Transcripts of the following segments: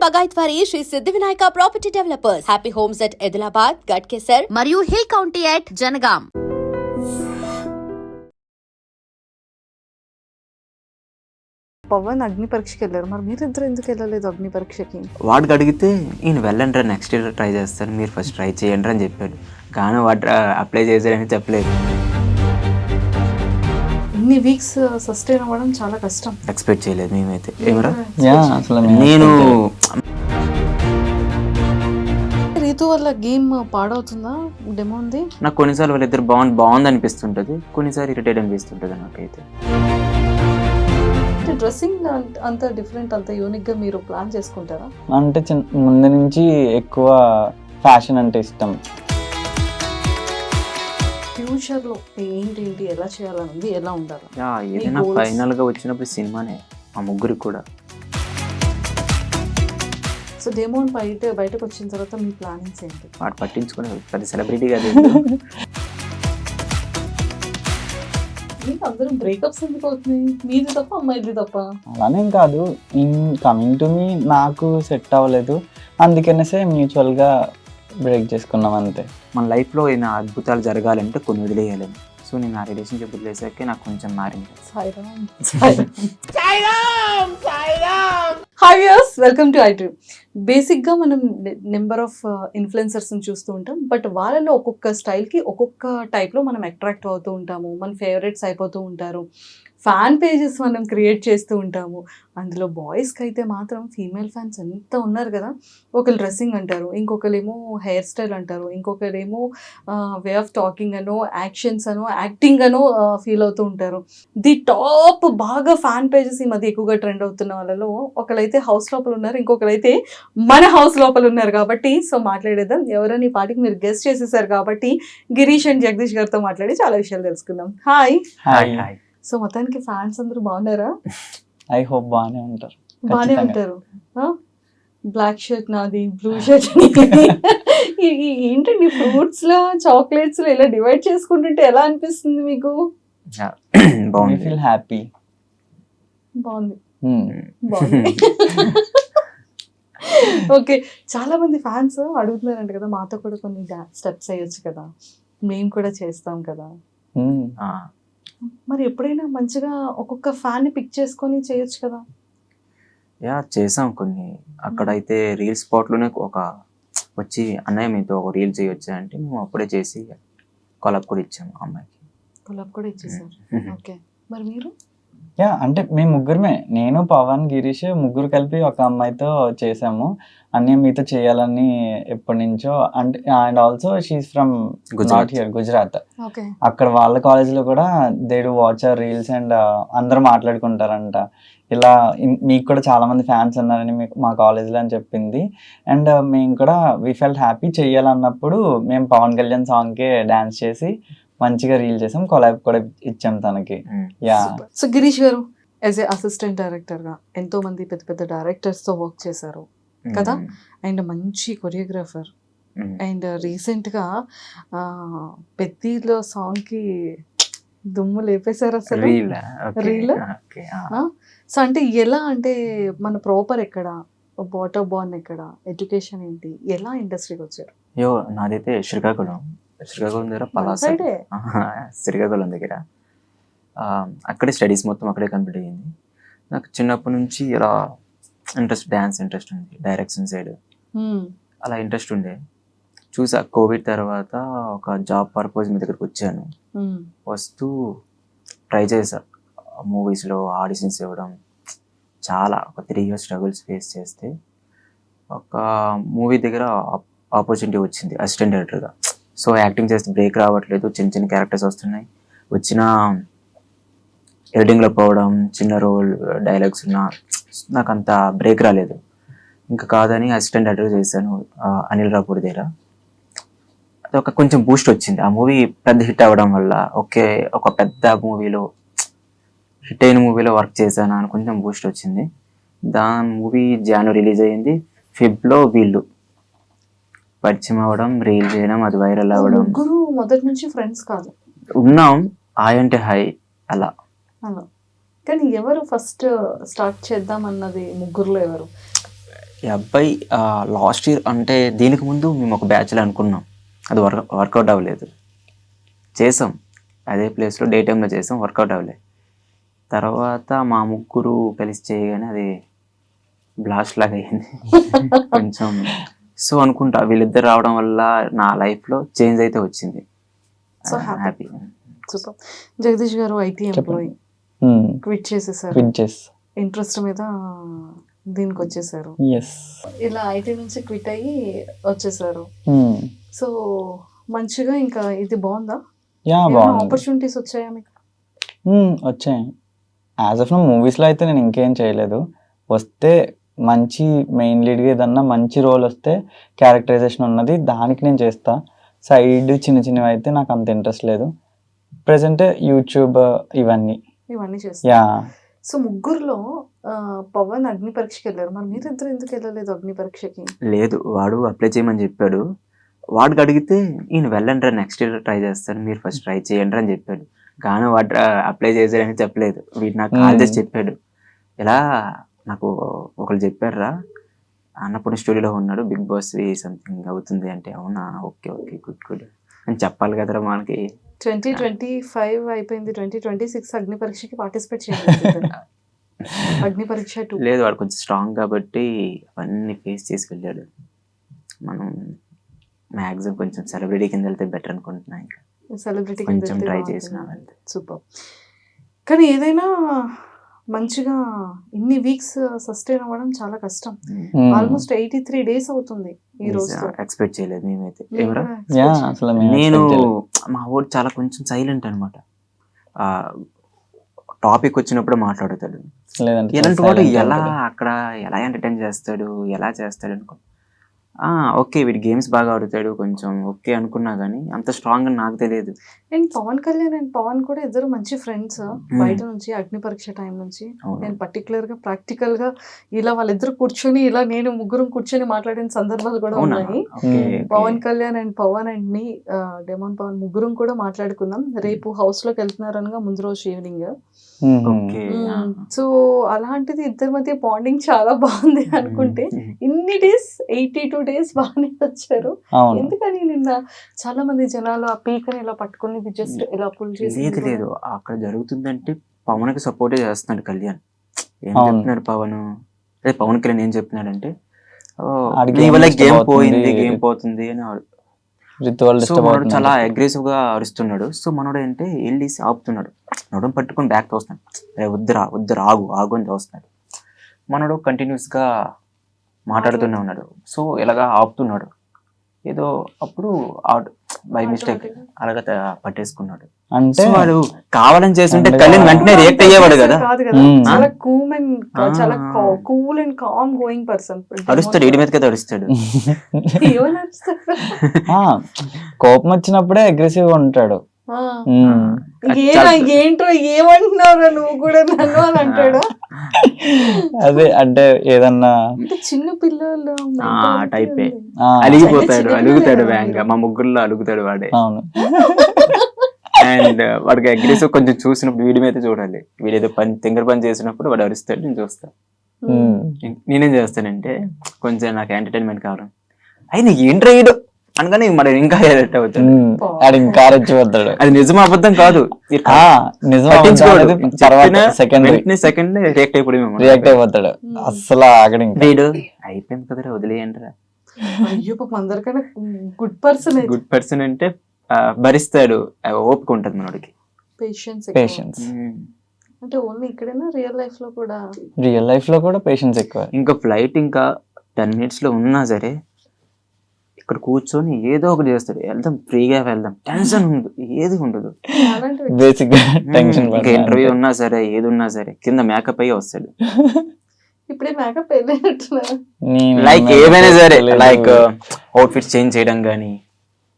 బగాయత్ వారి Shri Siddhi Vinayaka property developers. Happy homes at Edulabad, Ghatkesar మరియు hill county at Jangaon. Pawan అగ్ని పరీక్షకి వెళ్ళారు, మరి మీరిద్దరు ఎందుకు వెళ్ళలేదు అగ్ని పరీక్షకి? వాడికి అడిగితే ఈయన వెళ్ళండి నెక్స్ట్ ఇయర్ ట్రై చేస్తాను, మీరు ఫస్ట్ ట్రై చేయండి అని చెప్పాడు. కానీ వాడు అప్లై చేశాడని చెప్పలేదు. ఇన్ని వీక్స్ సస్టైన్ అవ్వడం చాలా కష్టం. ఎక్స్పెక్ట్ చేయలేదు మేమైతే. ఏమరా నేను రీతు వల్ల గేమ్ పాడవుతుందా? డెమో ఉంది. నాకు కొన్నిసార్లు వాళ్ళిద్దరు బాగుంది అనిపిస్తుంటుంది, కొన్నిసార్లు ఇరిటేట్ అనిపిస్తుంటుంది నాకైతే. డ్రెస్సింగ్ అంత డిఫరెంట్, అంత యూనిక్ గా మీరు ప్లాన్ చేసుకుంటారా? అంటే ముందు నుంచి ఎక్కువ ఫ్యాషన్ అంటే ఇష్టం. ఫ్యూచర్ లో ఏంటి ఎలా చేయాలనుంది, ఎలా ఉండాలి? ఏదైనా ఫైనల్ గా వచ్చినప్పుడు సినిమానే ఆ ముగ్గురికి కూడా. సో డెమో బయటకు వచ్చిన తర్వాత మీ ప్లానింగ్స్ ఏంటి? వాడు పట్టించుకునే పెద్ద సెలబ్రిటీ కాదు. అందరం బ్రేకప్స్ ఎందుకు అవుతున్నాయి? మీది తప్ప అమ్మాయిది తప్ప? అలానేం కాదు, ఇన్ కమింగ్ టు మీ నాకు సెట్ అవ్వలేదు, అందుకనేసే మ్యూచువల్గా బ్రేక్ చేసుకున్నాం అంతే. మన లైఫ్లో ఏమైనా అద్భుతాలు జరగాలంటే కొన్ని వదిలేయాలని. సో నేను ఆ రిలేషన్షిప్ వదిలేసాకే నాకు కొంచెం మారింది. Hi viewers, welcome to iDream. బేసిక్గా మనం నెంబర్ ఆఫ్ ఇన్ఫ్లుయెన్సర్స్ని చూస్తూ ఉంటాం, బట్ వాళ్ళలో ఒక్కొక్క స్టైల్కి ఒక్కొక్క టైప్లో మనం అట్రాక్ట్ అవుతూ ఉంటాము, మన ఫేవరెట్స్ అయిపోతూ ఉంటారు, ఫ్యాన్ పేజెస్ మనం క్రియేట్ చేస్తూ ఉంటాము. అందులో బాయ్స్కి అయితే మాత్రం ఫీమేల్ ఫ్యాన్స్ ఎంత ఉన్నారు కదా. ఒకరు డ్రెస్సింగ్ అంటారు, ఇంకొకరేమో హెయిర్ స్టైల్ అంటారు, ఇంకొకరేమో వే ఆఫ్ టాకింగ్ అనో, యాక్షన్స్ అనో, యాక్టింగ్ అనో ఫీల్ అవుతూ ఉంటారు. ది టాప్ బాగా ఫ్యాన్ పేజెస్ ఈ మధ్య ఎక్కువగా ట్రెండ్ అవుతున్న వాళ్ళలో ఒకరైతే హౌస్ లోపల ఉన్నారు, ఇంకొకరైతే మన హౌస్ లోపల ఉన్నారు. కాబట్టి సో మాట్లాడేద్దాం. ఎవరైనా ఈ పాటికి మీరు గెస్ట్ చేసేసారు కాబట్టి గిరీష్ అండ్ జగదీష్ గారితో మాట్లాడి చాలా విషయాలు తెలుసుకుందాం. హాయ్. సో మొత్తానికి ఫ్యాన్స్ అందరూ బాగున్నారా? ఐ హోప్ బాగానే ఉంటారు. బాగానే ఉంటారు. బ్లాక్ షర్ట్ నాది, బ్లూ షర్ట్ ఏంటండి, ఫ్రూట్స్ లో చాక్లెట్స్ లో ఇలా డివైడ్ చేసుకుంటుంటే ఎలా అనిపిస్తుంది మీకు? Feel happy. బాగుంది. ఓకే, చాలా మంది ఫ్యాన్స్ అడుగుతున్నారంట కదా, మాతో కూడా కొన్ని స్టెప్స్ వేయొచ్చు కదా, మేము కూడా చేస్తాం కదా. మరి ఎప్పుడైనా మంచిగా ఒక్కొక్క ఫ్యాన్ ని పిక్ చేసుకొని చేయొచ్చు కదా? చేసాం కొన్ని. అక్కడైతే రీల్ స్పాట్ లోనే ఒక వచ్చి అన్నయ్య మీతో ఒక రీల్ చేయొచ్చా అంటే మేము అప్పుడే చేసి కొలాబ్ కూడా ఇచ్చాము అమ్మాయికి. కొలాబ్ కూడా ఇచ్చేసారు. ఓకే, మరి మీరు? అంటే మేము ముగ్గురమే, నేను పవన్ గిరీష్ ముగ్గురు కలిపి ఒక అమ్మాయితో చేసాము. అన్నీ మీతో చేయాలని ఎప్పటి నుంచో. అంటే and also she's from Gujarat. అక్కడ వాళ్ళ కాలేజ్లో కూడా they do watch our reels and అందరూ మాట్లాడుకుంటారంట, ఇలా మీకు కూడా చాలా మంది ఫ్యాన్స్ ఉన్నారని మా కాలేజ్లో అని చెప్పింది. అండ్ మేము కూడా వీ ఫెల్ట్ హ్యాపీ చెయ్యాలన్నప్పుడు మేము పవన్ కళ్యాణ్ సాంగ్కే డాన్స్ చేసి మంచిగా రీల్ చేసాం, కొలాబ్ కూడా ఇచ్చాం తనకి. సో గిరీష్ గారు యాజ్ ఏ అసిస్టెంట్ డైరెక్టర్ గా ఎంతో మంది పెద్ద పెద్ద డైరెక్టర్స్ తో వర్క్ చేశారు కదా, అండ్ మంచి కొరియోగ్రాఫర్, అండ్ రీసెంట్ గా పెద్దీలో సాంగ్ కి దుమ్ము లేపేశారు అసలు రీల్. సో అంటే ఎలా, అంటే మన ప్రాపర్ ఎక్కడ, వాటర్ బాన్ ఎక్కడ, ఎడ్యుకేషన్ ఏంటి, ఎలా ఇండస్ట్రీకి వచ్చారు? నాదైతే శ్రీకాకుళం దగ్గర పలాస, శ్రీకాకుళం దగ్గర. అక్కడే స్టడీస్ మొత్తం అక్కడే కంప్లీట్ అయ్యింది. నాకు చిన్నప్పటి నుంచి ఇలా డ్యాన్స్ ఇంట్రెస్ట్ ఉంది, డైరెక్షన్ సైడ్ అలా ఇంట్రెస్ట్ ఉండే. చూసా కోవిడ్ తర్వాత ఒక జాబ్ పర్పస్ మీ దగ్గరికి వచ్చాను. వస్తూ ట్రై చేసా మూవీస్లో ఆడిషన్స్ ఇవ్వడం, చాలా ఒక 3 years స్ట్రగుల్స్ ఫేస్ చేస్తే ఒక మూవీ దగ్గర ఆపర్చునిటీ వచ్చింది అసిస్టెంట్ డైరెక్టర్గా. సో యాక్టింగ్ చేస్తే బ్రేక్ రావట్లేదు, చిన్న చిన్న క్యారెక్టర్స్ వస్తున్నాయి, వచ్చిన ఎడిటింగ్లో పోవడం, చిన్న రోల్ డైలాగ్స్ ఉన్నా నాకు అంత బ్రేక్ రాలేదు. ఇంకా కాదని అసిస్టెంట్ డైరెక్టర్ చేశాను అనిల్ రాపూర్ దగ్గర. అది ఒక కొంచెం బూస్ట్ వచ్చింది. ఆ మూవీ పెద్ద హిట్ అవ్వడం వల్ల ఒక పెద్ద మూవీలో, హిట్ అయిన మూవీలో వర్క్ చేశాను అని కొంచెం బూస్ట్ వచ్చింది. దాని మూవీ జాన్వరి రిలీజ్ అయ్యింది, ఫిబ్లో వీళ్ళు పరిచయం అవ్వడం, రీల్ చేయడం, అది వైరల్ అవ్వడం. ముగ్గురు మొదటి నుంచి ఫ్రెండ్స్ కాదు, ఉన్నాం హాయ్ అంటే హాయ్ అలా. కానీ ఎవరు ఫస్ట్ స్టార్ట్ చేద్దాం అన్నది ముగ్గురులో ఎవరు? ఈ అబ్బాయి లాస్ట్ ఇయర్ అంటే దీనికి ముందు మేము ఒక బ్యాచ్లో అనుకున్నాం, అది వర్కౌట్ అవ్వలేదు. చేసాం అదే ప్లేస్లో డే టైంలో చేసాం, వర్కౌట్ అవ్వలేదు. తర్వాత మా ముగ్గురు కలిసి చేయగానే అది బ్లాస్ట్ లాగా అయింది కొంచెం. సో అనుకుంటా వీళ్ళిద్దరు రావడం వల్ల నా లైఫ్లో చేంజ్ అయితే వచ్చింది. So happy. సూపర్. జగదీష్ గారు ఐటీ ఎంప్లాయీ క్విట్ చేసేసారు, క్విట్ చేసి ఇంట్రెస్ట్ మీద దీనికి వచ్చేసారు. ఎస్. ఇలా ఐటీ నుంచి క్విట్ అయ్యి వచ్చేసారు. సో మంచిగా ఇంకా ఇది బాగుందా? యా బాగుంది. ఆపర్చునిటీస్ వచ్చాయా మీకు? వచ్చాయి. యాజ్ ఆఫ్ నో మూవీస్లో అయితే నేను ఇంకేం చేయలేదు. వస్తే మంచి మెయిన్ లీడ్గా ఏదన్నా మంచి రోల్ వస్తే క్యారెక్టరైజేషన్ ఉన్నది దానికి నేను చేస్తా. సైడ్ చిన్న చిన్నవి అయితే నాకు అంత ఇంట్రెస్ట్ లేదు. ప్రెసెంట్ యూట్యూబ్ ఇవన్నీ చేస్తారు. యా. సో ముగ్గురులో పవన్ అగ్ని పరీక్షకి వెళ్ళారు, మరి మీరిద్దరు ఎందుకు వెళ్ళలేదు అగ్ని పరీక్షకి? లేదు, వాడు అప్లై చేయమని చెప్పాడు. వాడికి అడిగితే ఈయన వెళ్ళండి రా, నెక్స్ట్ ఇయర్ ట్రై చేస్తాను, మీరు ఫస్ట్ ట్రై చేయండి అని చెప్పాడు. కానీ వాడు అప్లై చేశాడని చెప్పలేదు. వీడు నాకు కాల్ చేసి చెప్పాడు, ఇలా నాకు ఒకళ్ళు చెప్పారా అన్నప్పుడు స్టూడియోలో ఉన్నాడు, బిగ్ బాస్ సంథింగ్ అవుతుంది అంటే, అవునా ఓకే ఓకే గుడ్ గుడ్ అని చెప్పాలి కదరా మనకి. 2025 అయిపోయింది, 2026 అగ్ని పరీక్షకి పార్టిసిపేట్ చేయాలి. అగ్ని పరీక్ష 2 లేదు, వాడు కొంచెం స్ట్రాంగ్ కాబట్టి అవన్నీ ఫేస్ చేసి వెళ్ళాడు. మనం మ్యాక్సిమం కొంచెం సెలబ్రిటీ కింద వెళ్తే బెటర్ అనుకుంటున్నా. ఇంకా సెలబ్రిటీ కొంచెం ట్రై చేసిన వెళ్తే. సూపర్. కానీ ఏదైనా మంచిగా ఇన్ని వీక్స్ సస్టైన్ అవ్వడం చాలా కష్టం. ఆల్మోస్ట్ 83 days అవుతుంది ఈ రోజు. ఎక్స్పెక్ట్ చేయలేదు మేమైతే. యా అసలు నేను మా ఊరు చాలా కొంచెం సైలెంట్ అనమాట. టాపిక్ వచ్చినప్పుడు మాట్లాడతాడు. ఇలాంటి వాడు ఎలా అక్కడ ఎలా ఎంటర్టైన్ చేస్తాడు, ఎలా చేస్తాడు అనుకో. ఓకే వీడి గేమ్స్ బాగా ఆడుతాడు కొంచెం ఓకే అనుకున్నా, కానీ అంత స్ట్రాంగ్ అని నాకు తెలియదు. అండ్ పవన్ కళ్యాణ్ అండ్ పవన్ కూడా ఇద్దరు మంచి ఫ్రెండ్స్ బయట నుంచి, అగ్ని పరీక్ష టైం నుంచి. నేను పర్టికులర్ గా ప్రాక్టికల్ గా ఇలా వాళ్ళిద్దరు కూర్చొని ఇలా నేను ముగ్గురు కూర్చొని మాట్లాడిన సందర్భాలు కూడా ఉన్నాయి. పవన్ కళ్యాణ్ అండ్ పవన్ అండ్ మీ డెమోన్ పవన్ ముగ్గురం కూడా మాట్లాడుకున్నాం. రేపు హౌస్ లోకి వెళ్తున్నారు అనగా ముందు రోజు ఈవినింగ్. సో అలాంటిది ఇద్దరి మధ్య బాండింగ్ చాలా బాగుంది అనుకుంటే ఇన్ని డేస్ 82 days బాగానే వచ్చారు. ఎందుకని నిన్న చాలా మంది జనాలు ఆ పీకని ఇలా పట్టుకుని జస్ట్ ఇలా పుల్ చేసి? లేదు, అక్కడ జరుగుతుందంటే పవన్ కి సపోర్ట్ చేస్తున్నాడు కళ్యాణ్. ఏం చెప్తున్నాడు పవన్ కళ్యాణ్ ఏం చెప్తున్నాడంటే గేమ్ పోతుంది అని చాలా అగ్రెసివ్ గా అరుస్తున్నాడు. సో మనోడు అంటే వెళ్ళి ఆపుతున్నాడు, నడుము పట్టుకుని బ్యాక్ తోస్తున్నాడు, వద్దురా ఆగు అని తోస్తున్నాడు. మనోడు కంటిన్యూస్ గా మాట్లాడుతూనే ఉన్నాడు. సో ఇలాగా ఆపుతున్నాడు ఏదో, అప్పుడు బై మిస్టేక్ అలాగా పట్టేసుకున్నాడు. అంటే వాడు కావాలని చేస్తుంటే కళ్యాణ్ వెంటనే రియాక్ట్ అయ్యేవాడు కదా. చాలా cool and calm going person. అరుస్తాడు, ఇడి మీదకి అరుస్తాడు. కోపం వచ్చినప్పుడే అగ్రెసివ్ గా ఉంటాడు. ఏంట్రో ఏమంటున్నావు నువ్వు కూడా నన్ను అని అంటాడు. అదే అంటే ఏదన్నా చిన్న పిల్లలు టైప్ అలుగుతాడు వేగంగా. మా ముగ్గురులో అలుగుతాడు వాడే. అవును. అండ్ వాడికి అగ్రెసివ్ కొంచెం చూసినప్పుడు వీడి మీద చూడాలి. వీడు ఏదో తింగర పని చేసినప్పుడు వాడు అరుస్తాడు, నేను చూస్తా. నేనేం చేస్తానంటే కొంచెం నాకు ఎంటర్టైన్మెంట్ కావడం అయినా ఏంట్రా ఈడు అనగానే మరి ఇంకా ఎరెక్ట్ అవుతాడు, ఇంకా రెచ్చిపోతాడు. అది నిజం అబద్ధం కాదు, సెకండ్ రియాక్ట్ అయిపోతాడు. అసలు అక్కడ వీడు అయిపోయింది కదరా వదిలేయండిరా. అయ్యో పాపం అందరికన్నా గుడ్ పర్సన్ అంటే భరిస్తాడు, ఓపిక ఉంటుంది మనోడికి. పేషెన్స్ అంటే ఓన్లీ ఇక్కడైనా రియల్ లైఫ్ లో కూడా పేషెన్స్ ఎక్కువ. ఇంకా ఫ్లైట్ ఇంకా 10 minutes లో ఉన్నా సరే ఇక్కడ కూర్చొని ఏదో ఒకటి చేస్తాడు. వెళ్దాం, ఫ్రీగా వెళ్దాం, టెన్షన్ ఉండదు, ఏది ఉండదు. Basic tension. ఇంకా ఇంటర్వ్యూ ఉన్నా సరే ఏది ఉన్నా సరే కింద మేకప్ అయ్యి వస్తాడు. ఇప్పుడే మేకప్ లైక్ ఏమైనా సరే, లైక్ అవుట్ఫిట్ చేంజ్ చేయడం కానీ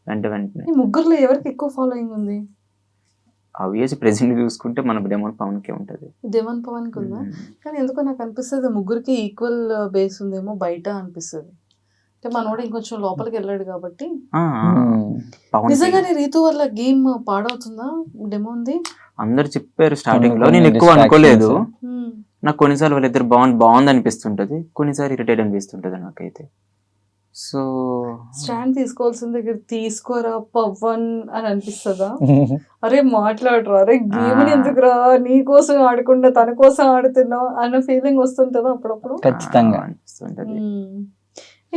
వెంటనే. ముగ్గురులో ఎవరికి ఎక్కువ ఫాలోయింగ్ ఉంది? ఆబ్వియస్ ప్రెసెంట్ చూసుకుంటే మన డెమోన్ పవన్ కి ఉంటది. డెమోన్ పవన్ కి ఉందా? కానీ ఎందుకో నాకు అనిపిస్తుంది ముగ్గురికి ఈక్వల్ బేస్ ఉందేమో బయట అనిపిస్తుంది. అంటే మనోడు ఇంకొంచెం లోపలికి వెళ్ళాడు కాబట్టి. నిజంగానే రీతు వల్ల గేమ్ పాడవుతుందా డెమోన్ది? అందరు చెప్పారు స్టార్టింగ్ లో, నేను ఎక్కువ అనుకోలేదు. నాకు కొన్నిసార్లు వాళ్ళిద్దరు బాగుంది అనిపిస్తుంటది, కొన్నిసార్లు ఇరిటేట్ అనిపిస్తుంటది నాకైతే. సో స్టాండ్ తీసుకోవాల్సిన దగ్గర తీసుకోరా పవన్ అని అనిపిస్తుందా? అరే మాట్లాడరా, అరే గేమ్ ఎందుకురా, నీ కోసం ఆడకుండా తన కోసం ఆడుతున్నావు అన్న ఫీలింగ్ వస్తుంటదా అప్పుడప్పుడు? ఖచ్చితంగా అనిపిస్తుంటది.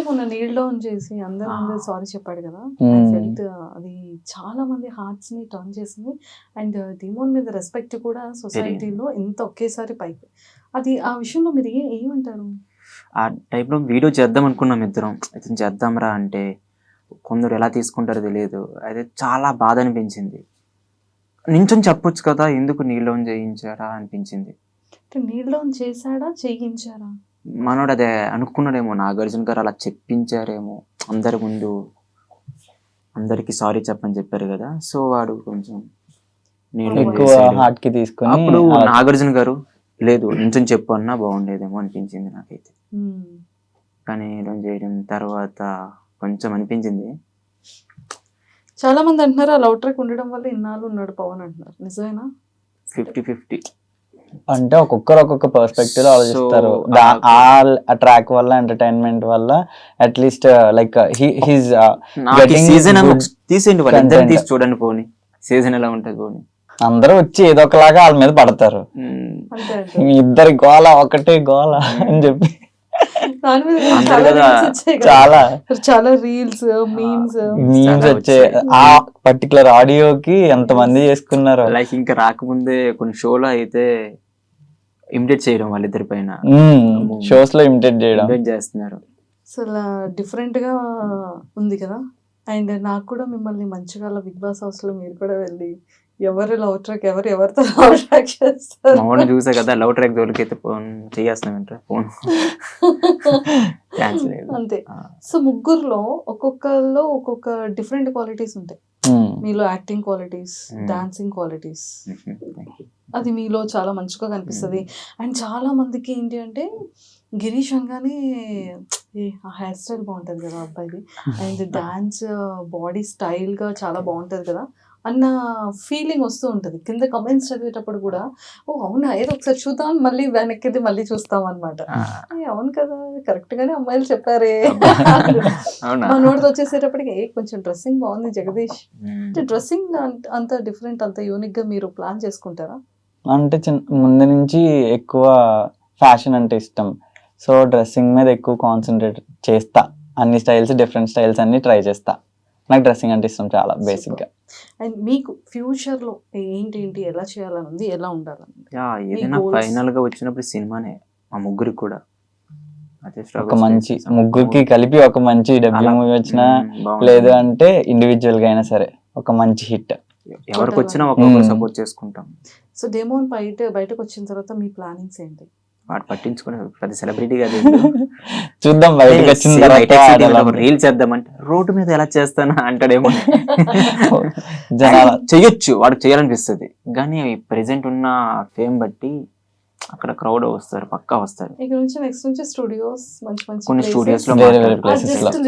మొన్న నీల్ డౌన్ చేసి అందరి ముందు సారీ చెప్పాడు కదా, ఫెల్ట్ అది చాలా మంది హార్ట్స్ ని టర్న్ చేసింది. అండ్ డిమోన్ మీద రెస్పెక్ట్ కూడా సొసైటీలో ఇంత ఒకేసారి పైకి, అది ఆ విషయంలో మీరు ఏమంటారు? ఆ టైప్లో వీడియో చేద్దాం అనుకున్నాం ఇద్దరం, అయితే చేద్దాంరా అంటే కొందరు ఎలా తీసుకుంటారో తెలియదు. అయితే చాలా బాధ అనిపించింది. నించొని చెప్పొచ్చు కదా, ఎందుకు నీళ్ళు చేయించారా అనిపించింది. నీల్ డౌన్ చేశాడా చేయించారా? మనోడు అదే అనుకున్నాడేమో, నాగార్జున గారు అలా చెప్పించారేమో, అందరి ముందు అందరికి సారీ చెప్పని చెప్పారు కదా. సో వాడు కొంచెం ఎక్కువ హార్ట్ కి తీసుకొని అప్పుడు నాగార్జున గారు లేదు నించొని చెప్పు అన్నా బాగుండేదేమో అనిపించింది నాకైతే. కానీ ఇలా చేయడం తర్వాత కొంచెం అనిపించింది. చాలా మంది అంటున్నారు ఆ లవ్ ట్రాక్ ఉండడం వల్ల ఇన్నాళ్ళు ఉన్నాడు పవన్ అంటున్నారు, నిజమేనా? 50-50 అంటే ఒక్కొక్క పర్స్పెక్టివ్ ఆలోచిస్తారు. ఆ ట్రాక్ వల్ల ఎంటర్టైన్మెంట్ వల్ల అట్లీస్ట్ లైక్ హీస్ సీజన్ తీసేయండి, వాళ్ళందరినీ తీసి చూడండి పోనీ, సీజన్ ఎలా ఉంటది పోనీ. అందరూ వచ్చి ఏదో ఒకలాగా వాళ్ళ మీద పడతారు, మీ ఇద్దరి గోల ఒకటే గోల అని చెప్పి చాలా చాలా రీల్స్ మీమ్స్ వచ్చే ఆ పర్టికులర్ ఆడియోకి ఎంత మంది చేసుకున్నారు. లైక్ ఇంకా రాకముందే కొన్ని షోలో అయితే ఇమిటేట్ చేయడం వాళ్ళిద్దరి పైన, షోస్ లో ఇమిటేట్ చేయడం చేస్తున్నారు. అసలు డిఫరెంట్ గా ఉంది కదా. అండ్ నాకు కూడా మిమ్మల్ని మంచిగా బిగ్ బాస్ హౌస్ లో మీరు కూడా వెళ్ళి ఎవరు లవ్ ట్రాక్ ఎవరితో లవ్ ట్రాక్ చేస్తారు మౌని చూసా కదా, లవ్ ట్రాక్ దొరికైతే ఫోన్ చేస్తున్నామంటే ఫోన్ అంతే. సో ముగ్గురులో ఒక్కొక్కలో ఒక్కొక్క డిఫరెంట్ క్వాలిటీస్ ఉంటాయి. మీలో యాక్టింగ్ క్వాలిటీస్, డాన్సింగ్ క్వాలిటీస్, అది మీలో చాలా మంచిగా కనిపిస్తుంది. అండ్ చాలా మందికి ఏంటి అంటే గిరీష్ అనగానే ఆ హెయిర్ స్టైల్ బాగుంటుంది కదా అబ్బాయిది, అండ్ డాన్స్ బాడీ స్టైల్ గా చాలా బాగుంటది కదా అన్న ఫీలింగ్ వస్తూ ఉంటది. కింద కమెంట్స్ చదివేటప్పుడు కూడా ఓ అవునా ఏదో ఒకసారి చూద్దాం మళ్ళీ వెనక్కి మళ్ళీ చూస్తాం అనమాట. అవును కదా కరెక్ట్ గానే అమ్మాయిలు చెప్పారే. మా నోటితో వచ్చేసేటప్పటికి కొంచెం డ్రెస్సింగ్ బాగుంది జగదీష్. డ్రెస్సింగ్ అంత డిఫరెంట్ అంత యూనిక్ గా మీరు ప్లాన్ చేసుకుంటారా? అంటే ముందు నుంచి ఎక్కువ ఫ్యాషన్ అంటే ఇష్టం, సో డ్రెస్సింగ్ మీద ఎక్కువ కాన్సన్ట్రేట్ చేస్తా. అన్ని స్టైల్స్ డిఫరెంట్ స్టైల్స్ అన్ని ట్రై చేస్తా. నాకు డ్రెస్సింగ్ అంటే ఇష్టం చాలా బేసిక్ గా. అండ్ మీకు ఫ్యూచర్ లో ఏంటి ఎలా చేయాలని ఉంది, ఎలా ఉండాలని? ఏదైనా ఫైనల్ గా వచ్చినప్పుడు సినిమానే మా ముగ్గురికి కూడా ఒక మంచి ముగ్గురికి కలిపి ఒక మంచి డెబ్యూ మూవీ వచ్చినా లేదు అంటే ఇండివిజువల్ గా అయినా సరే ఒక మంచి హిట్ ఎవరికి వచ్చినా ఒక్కొక్కరు సపోర్ట్ చేసుకుంటాం. సో డెమోన్ బయటకు వచ్చిన తర్వాత మీ ప్లానింగ్స్ ఏంటి? వాడు పట్టించుకునే పెద్ద సెలబ్రిటీ కాదు, చూద్దాం బయటకు వచ్చిన తర్వాత రీల్ చేద్దామంటే రోడ్డు మీద ఎలా చేస్తానా అంటాడేమో. జనాల చెయ్యొచ్చు, వాడు చేయాలనిపిస్తుంది, కానీ ప్రెసెంట్ ఉన్న ఫేమ్ బట్టి అక్కడ క్రౌడ్ వస్తారు, పక్కా వస్తారు. ఇక్కడ నుంచి నెక్స్ట్ నుంచి స్టూడియోస్ మంచి కొన్ని స్టూడియోస్ లో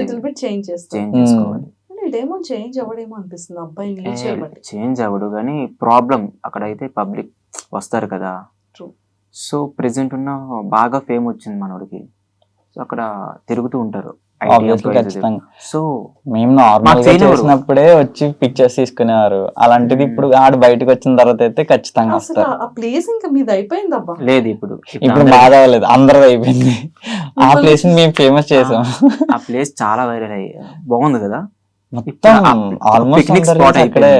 లిటిల్ బిట్ చేంజ్ చేసుకోవాలి. డెమోన్ చేంజ్ అవ్వడేమో అనిపిస్తుంది అబ్బాయి నేచర్ బట్టి. చేంజ్ అవ్వడు, కానీ ప్రాబ్లం అక్కడ అయితే పబ్లిక్ వస్తారు కదా. సో ప్రెసెంట్ ఉన్న బాగా ఫేమ్ వచ్చింది మనోడికి, సో అక్కడ తిరుగుతూ ఉంటారు. సో మేము నార్మల్ గా చేసినప్పుడే వచ్చి పిక్చర్స్ తీసుకునేవారు, అలాంటిది ఇప్పుడు ఆడు బయటకు వచ్చిన తర్వాత అయితే ఖచ్చితంగా వస్తారు. ఆ ప్లేస్ ఇంకా మీది అయిపోయింది అబ్బా. లేదు ఇప్పుడు బాధ అవ్వలేదు, అందరిది అయిపోయింది. ఆ ప్లేస్ మేము ఫేమస్ చేసాం. ఆ ప్లేస్ చాలా వైరల్ అయ్యి బాగుంది కదా, మొత్తం ఆల్మోస్ట్ అక్కడే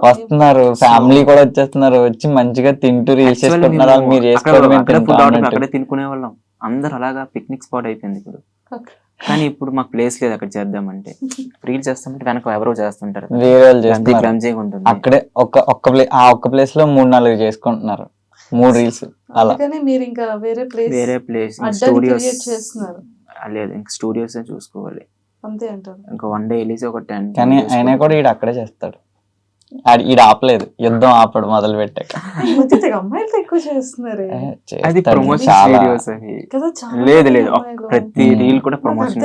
వస్తున్నారు, ఫ్యామిలీ కూడా వచ్చేస్తున్నారు, వచ్చి మంచిగా తింటూ రీల్స్ చేసుకుంటున్నారు. మీరు అక్కడే తినుకునే వాళ్ళం అందరు, అలాగా పిక్నిక్ స్పాట్ అయిపోయింది ఇప్పుడు. కానీ ఇప్పుడు మాకు ప్లేస్ లేదు అక్కడ చేద్దామంటే, రీల్ చేస్తామంటే వెనక ఎవరో చేస్తుంటారు, అక్కడే ఒక్క ప్లేస్ లో 3-4 చేసుకుంటున్నారు, 3 రీల్స్ అలా. మీరు ఇంకా వేరే ప్లేస్ స్టూడియోస్ చేస్తున్నారు? లేదు, ఇంకా స్టూడియోస్ చూసుకోవాలి అంతే అంటారు. ఇంకా 1 డే వెళ్ళేసి ఒక 10. కానీ అయినా కూడా ఈడ అక్కడే చేస్తాడు, ఈడ ఆపలేదు, యుద్ధం ఆపడు మొదలు పెట్టాక. అమ్మాయిలతో ఎక్కువ చేస్తున్నారు, అది ప్రమోషన్ వీడియోస్ అవి. లేదు లేదు, ప్రతి రీల్ కూడా ప్రమోషన్.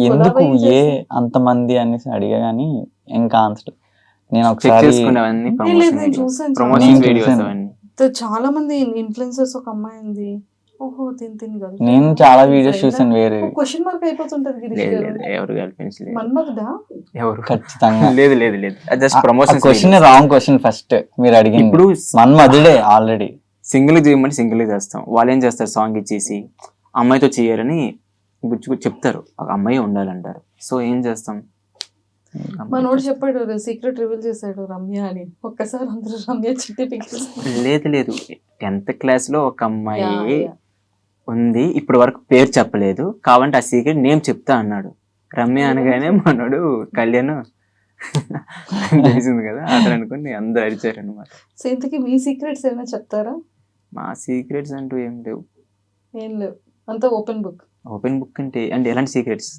ఎందుకు ఏ అంతమంది అనేసి అడిగా, కానీ ఇంకా ఆన్సర్ నేను చెక్ ఒకసారి చేసుకునేవన్నీ లేదు, నేను చూసాను ప్రమోషన్ నేను వీడియోస్ చూసాను. అవన్నీ. చాలా మంది ఇన్ఫ్లుయెన్సర్స్ ఒక అమ్మాయి ఉంది, ఓహో తిని కదా. నేను చాలా వీడియోస్ చూసాను వేరే. క్వశ్చన్ మార్క్ అయిపోతుంటది గిరీష్ లేదు గారు. లేదు, ఎవరు గర్ల్ ఫ్రెండ్స్ లేదు, మన్మధుడా? ఎవరు ఖచ్చితంగా లేదు లేదు లేదు, just promotion. Question wrong question first మీరు అడిగింది. ఇప్పుడు మన్మధుడే ఆల్రెడీ. సింగిల్ చేయమని సింగిల్ చేస్తాం, వాళ్ళు ఏం చేస్తారు సాంగ్ ఇచ్చేసి అమ్మాయితో చేయరని చెప్తారు, ఒక అమ్మాయి ఉండాలంటారు. సో ఏం చేస్తాం, మనోడు చెప్పాడు, సీక్రెట్ రివీల్ చేశాడు రమ్య అని. ఒక్కసారి అందరూ రమ్య చిట్టి పిక్కేసారు. లేదు లేదు, 10th క్లాస్ లో ఒక అమ్మాయి ఉంది, ఇప్పటి వరకు పేరు చెప్పలేదు, కావంటే ఆ సీక్రెట్ నేమ్ చెప్తా అన్నాడు. రమ్య అనగానే మనోడు కళ్యాణ్ తెలిసింది కదా, అతను అనుకుని అందరూ అరిచారు అనమాట. సో ఇంతకీ మీ సీక్రెట్స్ ఏమైనా చెప్తారా? మా సీక్రెట్స్ అంటూ ఏం లేవు. ఏం లేవు, అంతా ఓపెన్ బుక్. ఓపెన్ బుక్ అంటే ఎలాంటి secrets?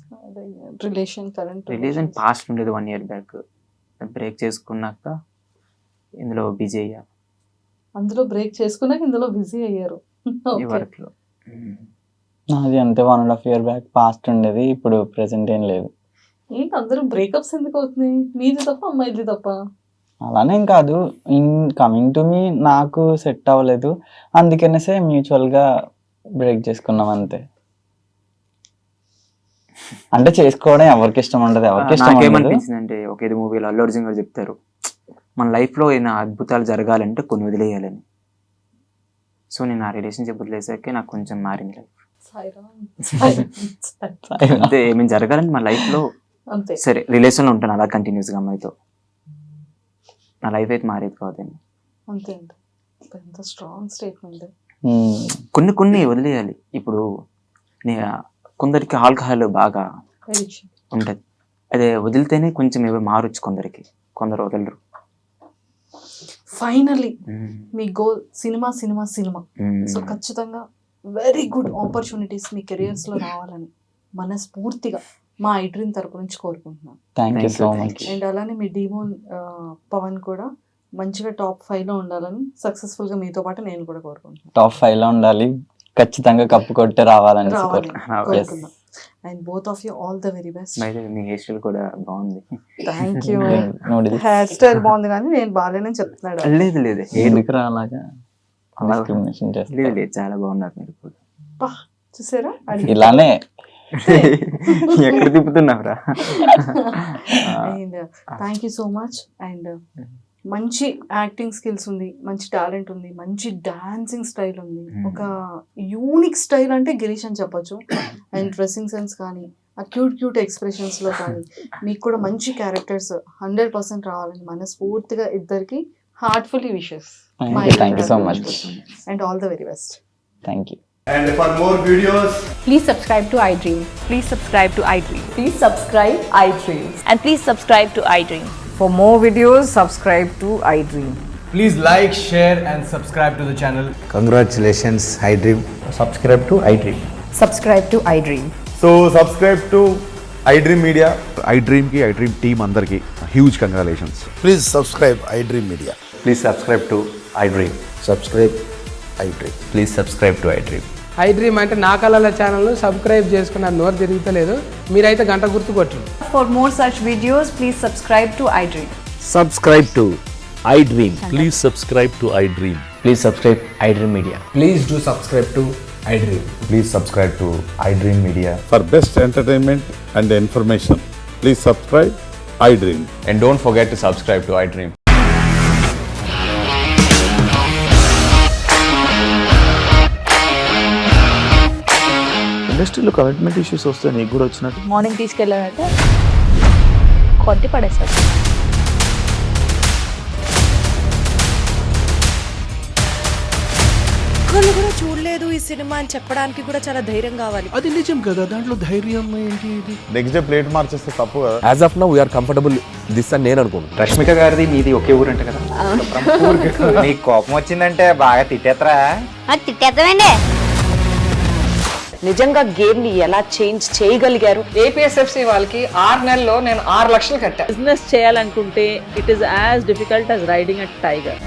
Relation, current relation past ఉండేది 1 year బ్యాక్, బ్రేక్ చేసుకున్నాక ఇందులో బిజీ అయ్యా. అందులో బ్రేక్ చేసుకున్నాక ఇందులో బిజీ అయ్యారు. ఈ వర్క్ లో నాది అంతే 1.5 year బ్యాక్ పాస్ట్ ఉండేది, ఇప్పుడు ప్రెసెంట్ ఏం లేదు. ఏంటి అందరూ బ్రేకప్స్ ఎందుకు అవుతున్నాయి? మీది తప్ప అమ్మాయిది తప్ప? అలానేం కాదు, ఇన్ కమింగ్ టు మీ నాకు సెట్ అవ్వలేదు, అందుకనేసే మ్యూచువల్ గా బ్రేక్ చేసుకున్నాం అంతే. అంటే చేసుకోవడం ఎవరికి ఇష్టం ఉండదు, ఎవరికి ఇష్టం ఉండదు. నాకేమనిపించింది అంటే, ఒక ఇది మూవీలో అల్లు అర్జున్ గారు చెప్తారు, మన లైఫ్ లో ఏమైనా అద్భుతాలు జరగాలంటే కొన్ని వదిలేయాలని. సో నేను ఆ రిలేషన్షిప్ వదిలేసాకే నాకు కొంచెం మారింది లైఫ్. అంతే, ఏమైనా జరగాలంటే మన లైఫ్ లో అంతే. సరే రిలేషన్ లో ఉంటాను అలా కంటిన్యూస్ గా అమ్మాయితో, నా లైఫ్ అయితే మారేది కాదండి. అంతే అంతే, ఎంత స్ట్రాంగ్ స్టేట్మెంట్. కొన్ని వదిలేయాలి. ఇప్పుడు కొందరికి ఆల్కహాల్ బాగా ఉంటది, అదే వదిలితేనే కొంచెం ఏవో మారొచ్చు కొందరికి, కొందరు వదలరు. ఫైనల్లీ మీ goal cinema cinema cinema. So ఖచ్చితంగా వెరీ గుడ్ ఆపర్చునిటీస్ మీ కెరియర్స్ లో రావాలని మనస్ఫూర్తిగా మా ఐడ్రీమ్ తరపు నుంచి కోరుకుంటున్నాను. Thank you so much. And అలానే మీ డీమోన్ పవన్ కూడా మంచిగా టాప్ 5 లో ఉండాలని సక్సెస్ఫుల్ గా మీతో పాటు నేను కూడా కోరుకుంటున్నాను. టాప్ 5 లో ఉండాలి, ఖచ్చితంగా కప్పు కొట్టే రావాలని కోరుకుందాం. And both of you all the very best. Me hair style కూడా బాగుంది. Thank you. హెయిర్ స్టైల్ బాగుంది కానీ నేను బాగాలేనని చెప్తున్నాడు. లేదు లేదు, ఎందుకు అలాగా డిస్క్రిమినేషన్ చేస్తారు? లేదు లేదు, చాలా బాగున్నారు మీరు కూడా. చూసారా, ఇలానే ఎక్కడ తిప్పుతున్నావురా. And thank you so much. And మంచి యాక్టింగ్ స్కిల్స్ ఉంది, మంచి టాలెంట్ ఉంది, మంచి డాన్సింగ్ స్టైల్ ఉంది, ఒక యూనిక్ స్టైల్ అంటే గిరీష్ అని చెప్పొచ్చు. అండ్ డ్రెస్సింగ్ సెన్స్ కానీ, ఆ క్యూట్ ఎక్స్ప్రెషన్స్ లో కానీ మీకు కూడా మంచి క్యారెక్టర్స్ 100% రావాలని మనస్ఫూర్తిగా ఇద్దరికి heartfully wishes. Thank you so much and all the very best. Thank you. And for more videos, Please subscribe to iDream. Please subscribe to iDream. Please subscribe iDream. And please subscribe to iDream. For more videos, subscribe to iDream. please like, share and subscribe to the channel. Congratulations, iDream. Subscribe to iDream. Subscribe to iDream. So subscribe to iDream Media. iDream ki iDream team andarki huge congratulations. Please subscribe iDream Media. Please subscribe to iDream. Subscribe iDream. Please subscribe to iDream. iDream అంటే నా కళల ఛానల్ను subscribe చేసుకున్న నోరు తిరుగుతలేదు, మీరైతే గంట గుర్తు కొట్టండి. For more such videos, please subscribe to iDream. Subscribe to iDream. Please subscribe to iDream. Please subscribe iDream Media. Please do subscribe to iDream. Please subscribe to iDream Media. For best entertainment and information, please subscribe iDream. And don't forget to subscribe to iDream. ఇండస్ట్రీలో commitment issues వస్తే నీకు కూడా వచ్చినట్టు? Morning తీసుకెళ్ళానంటే కొట్టి పడేస్తారు. ఒక్కళ్ళు కూడా చూడలేదు ఈ సినిమా అని చెప్పడానికి కూడా చాలా ధైర్యం కావాలి. అది నిజం కదా, దాంట్లో ధైర్యం ఏంటి? నెక్స్ట్ డే ప్లేట్ మార్చేస్తే తప్పు కదా. As of now, we are comfortable this అని నేను అనుకుంటున్నాను. రష్మిక గారిది మీది ఒకే ఊరు అంట కదా? నీకు కోపం వచ్చిందంటే బాగా తిట్టేత్తరా? తిట్టేద్దామండి. నిజంగా గేమ్ ని ఎలా చేంజ్ చేయగలిగారు? ఏపీఎస్ఎఫ్సి వాళ్ళకి 6 నెలల్లో నేను 6 లక్షలు కట్టా. బిజినెస్ చేయాలనుకుంటే it is as difficult as riding a tiger.